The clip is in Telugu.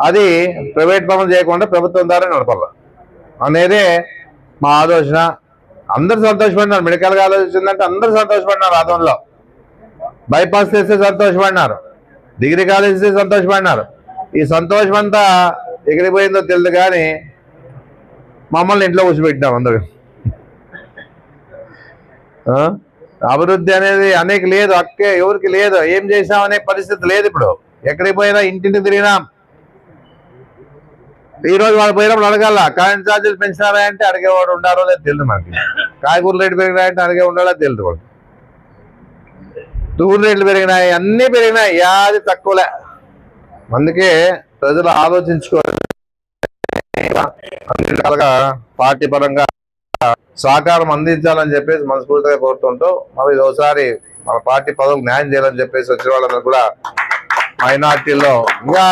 అది ప్రైవేట్ పనులు చేయకుండా ప్రభుత్వం ద్వారా నడపాలి అనేదే మా ఆలోచన. అందరు సంతోషపడినారు. మెడికల్ కాలేజ్ వచ్చిందంటే అందరూ సంతోషపడినారు. ఆదంలో బైపాస్ చేస్తే సంతోషపడినారు, డిగ్రీ కాలేజ్ చేస్తే సంతోషపడినారు. ఈ సంతోషం అంతా ఎక్కడికి పోయిందో తెలియదు కానీ మమ్మల్ని ఇంట్లో కూర్చోబెట్టినాం అందరూ. అభివృద్ధి అనేది అనేక లేదు, అక్కే ఎవరికి లేదు, ఏం చేసామనే పరిస్థితి లేదు. ఇప్పుడు ఎక్కడికి పోయినా ఇంటింటికి తిరిగినాం. ఈ రోజు వాళ్ళు పోయినప్పుడు అడగాల కరెంట్ ఛార్జీలు పెంచినారా అంటే అడిగేవాడు ఉండారో లేదు తెలియదు మనకి. కాయగూరల రేటు పెరిగినాయంటే అడిగే ఉండాలో తెలియదు వాడు. టూర్ రేట్లు పెరిగినాయి, అన్నీ పెరిగినాయి, యాది తక్కువలే. అందుకే ప్రజలు ఆలోచించుకోవాలి. అన్ని రకాలుగా పార్టీ పరంగా సహకారం అందించాలని చెప్పేసి మనస్ఫూర్తిగా కోరుతుంటూ, మరి ఒకసారి మన పార్టీ పదవులకు న్యాయం చేయాలని చెప్పేసి వచ్చిన వాళ్ళందరూ కూడా మైనార్టీల్లో ఇంకా